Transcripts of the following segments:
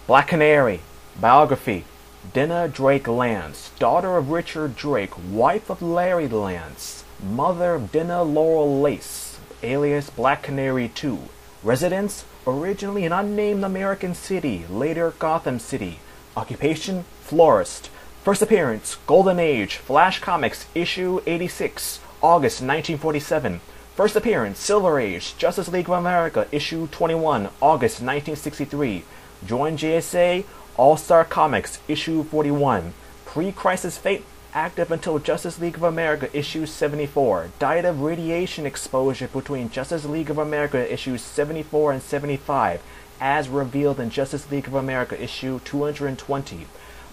Black Canary. Biography. Dinah Drake Lance, daughter of Richard Drake, wife of Larry Lance, mother of Dinah Laurel Lace, alias Black Canary II. Residence, originally an unnamed American city, later Gotham City. Occupation, florist. First appearance, Golden Age, Flash Comics, issue 86, August 1947. First appearance, Silver Age, Justice League of America, issue 21, August 1963. Joined JSA, All-Star Comics, issue 41. Pre-Crisis Fate, active until Justice League of America, issue 74. Died of radiation exposure between Justice League of America, issues 74 and 75, as revealed in Justice League of America, issue 220.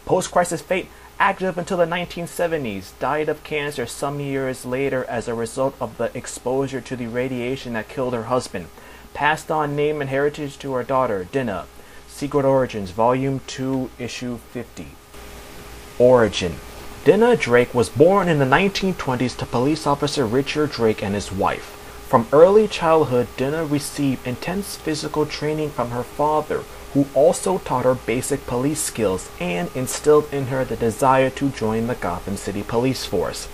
Post-Crisis Fate, active until the 1970s, died of cancer some years later as a result of the exposure to the radiation that killed her husband. Passed on name and heritage to her daughter, Dinah. Secret Origins, Volume 2, Issue 50. Origin. Dinah Drake was born in the 1920s to police officer Richard Drake and his wife. From early childhood, Dinah received intense physical training from her father, who also taught her basic police skills and instilled in her the desire to join the Gotham City police force.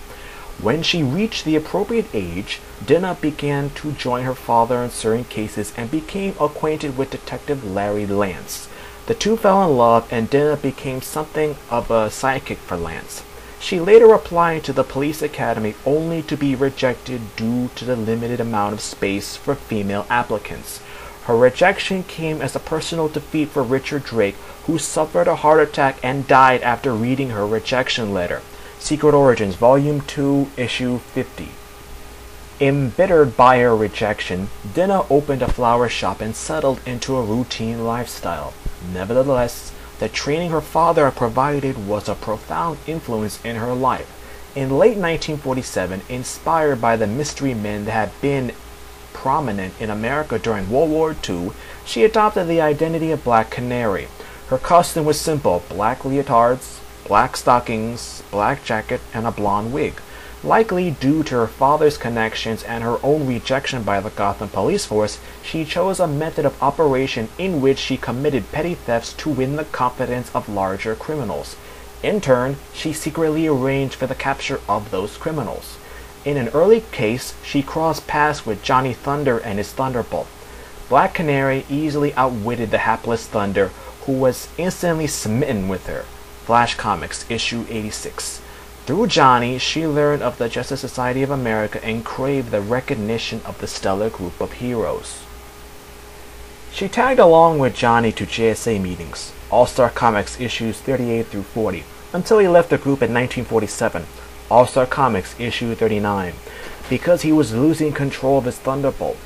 When she reached the appropriate age, Dinah began to join her father in certain cases and became acquainted with Detective Larry Lance. The two fell in love and Dinah became something of a sidekick for Lance. She later applied to the police academy only to be rejected due to the limited amount of space for female applicants. Her rejection came as a personal defeat for Richard Drake, who suffered a heart attack and died after reading her rejection letter. Secret Origins, Volume 2, Issue 50. Embittered by her rejection, Dinah opened a flower shop and settled into a routine lifestyle. Nevertheless, the training her father had provided was a profound influence in her life. In late 1947, inspired by the mystery men that had been prominent in America during World War II, she adopted the identity of Black Canary. Her costume was simple: black leotards, black stockings, black jacket, and a blonde wig. Likely due to her father's connections and her own rejection by the Gotham police force, she chose a method of operation in which she committed petty thefts to win the confidence of larger criminals. In turn, she secretly arranged for the capture of those criminals. In an early case, she crossed paths with Johnny Thunder and his Thunderbolt. Black Canary easily outwitted the hapless Thunder, who was instantly smitten with her. Flash Comics, issue 86. Through Johnny, she learned of the Justice Society of America and craved the recognition of the stellar group of heroes. She tagged along with Johnny to JSA meetings, All-Star Comics issues 38 through 40, until he left the group in 1947, All-Star Comics issue 39, because he was losing control of his Thunderbolt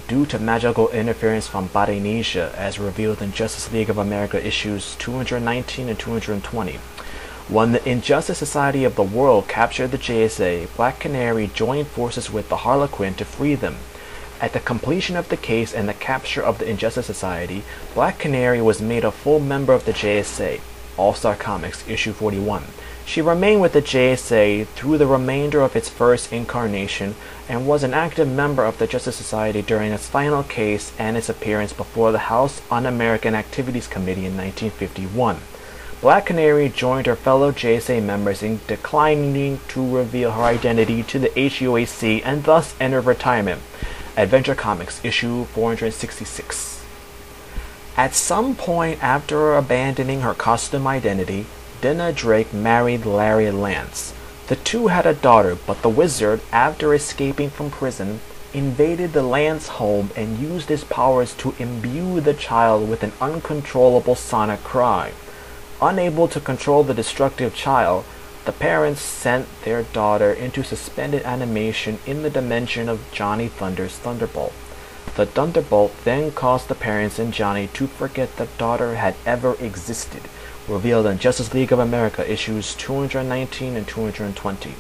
due to magical interference from Badinesia, as revealed in Justice League of America issues 219 and 220. When the Injustice Society of the World captured the JSA, Black Canary joined forces with the Harlequin to free them. At the completion of the case and the capture of the Injustice Society, Black Canary was made a full member of the JSA, All-Star Comics, issue 41. She remained with the JSA through the remainder of its first incarnation and was an active member of the Justice Society during its final case and its appearance before the House Un-American Activities Committee in 1951. Black Canary joined her fellow JSA members in declining to reveal her identity to the HUAC and thus entered retirement. Adventure Comics, issue 466. At some point after abandoning her costume identity, Dinah Drake married Larry Lance. The two had a daughter, but the wizard, after escaping from prison, invaded the Lance home and used his powers to imbue the child with an uncontrollable sonic cry. Unable to control the destructive child, the parents sent their daughter into suspended animation in the dimension of Johnny Thunder's Thunderbolt. The Thunderbolt then caused the parents and Johnny to forget the daughter had ever existed, revealed in Justice League of America issues 219 and 220.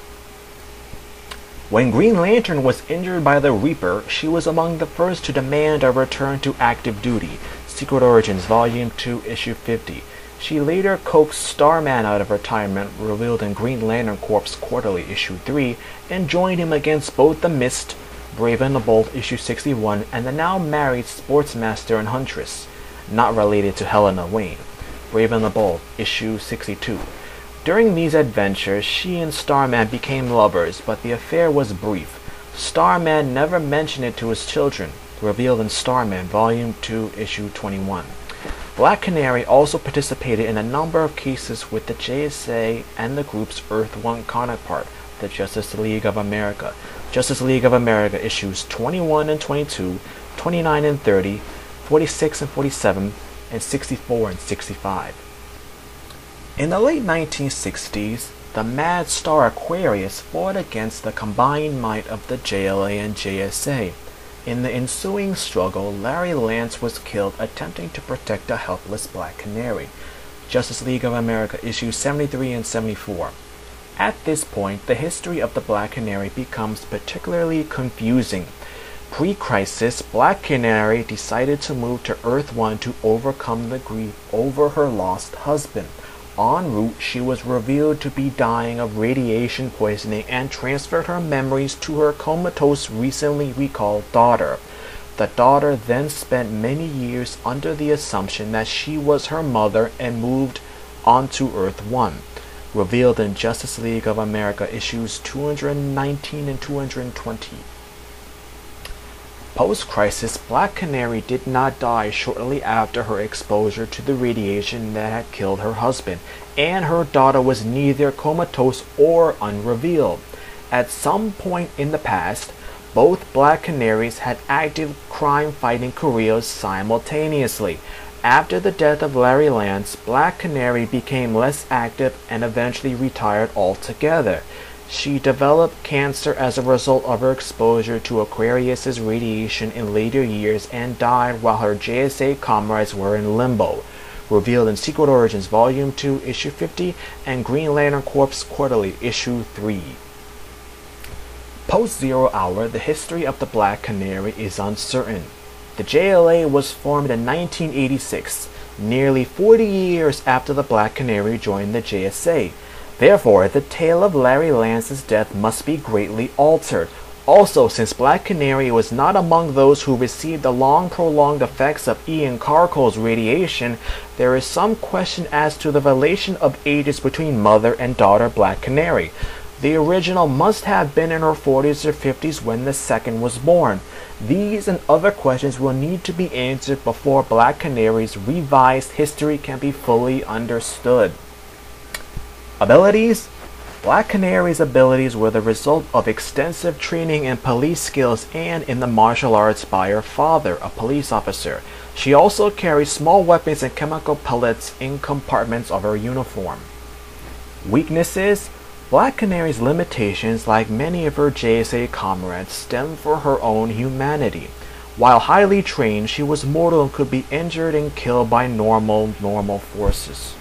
When Green Lantern was injured by the Reaper, she was among the first to demand a return to active duty. Secret Origins, Volume 2, Issue 50. She later coaxed Starman out of retirement, revealed in Green Lantern Corps Quarterly, Issue 3, and joined him against both the Mist, Brave and the Bold, Issue 61, and the now married Sportsmaster and Huntress, not related to Helena Wayne. Brave and the Bold, issue 62. During these adventures, she and Starman became lovers, but the affair was brief. Starman never mentioned it to his children, revealed in Starman, Volume 2, issue 21. Black Canary also participated in a number of cases with the JSA and the group's Earth 1 counterpart, the Justice League of America. Justice League of America issues 21 and 22, 29 and 30, 46 and 47, and 64 and 65. In the late 1960s, the Mad Star Aquarius fought against the combined might of the JLA and JSA. In the ensuing struggle, Larry Lance was killed attempting to protect a helpless Black Canary. Justice League of America issues 73 and 74. At this point, the history of the Black Canary becomes particularly confusing. Pre-crisis, Black Canary decided to move to Earth 1 to overcome the grief over her lost husband. En route, she was revealed to be dying of radiation poisoning and transferred her memories to her comatose, recently recalled daughter. The daughter then spent many years under the assumption that she was her mother and moved onto Earth 1. Revealed in Justice League of America issues 219 and 220. Post-crisis, Black Canary did not die shortly after her exposure to the radiation that had killed her husband, and her daughter was neither comatose or unrevealed. At some point in the past, both Black Canaries had active crime-fighting careers simultaneously. After the death of Larry Lance, Black Canary became less active and eventually retired altogether. She developed cancer as a result of her exposure to Aquarius's radiation in later years and died while her JSA comrades were in limbo. Revealed in Secret Origins Volume 2, Issue 50, and Green Lantern Corps Quarterly, Issue 3. Post-Zero Hour, the history of the Black Canary is uncertain. The JLA was formed in 1986, nearly 40 years after the Black Canary joined the JSA. Therefore, the tale of Larry Lance's death must be greatly altered. Also, since Black Canary was not among those who received the long-prolonged effects of Ian Carco's radiation, there is some question as to the relation of ages between mother and daughter Black Canary. The original must have been in her 40s or 50s when the second was born. These and other questions will need to be answered before Black Canary's revised history can be fully understood. Abilities? Black Canary's abilities were the result of extensive training in police skills and in the martial arts by her father, a police officer. She also carried small weapons and chemical pellets in compartments of her uniform. Weaknesses? Black Canary's limitations, like many of her JSA comrades, stem from her own humanity. While highly trained, she was mortal and could be injured and killed by normal forces.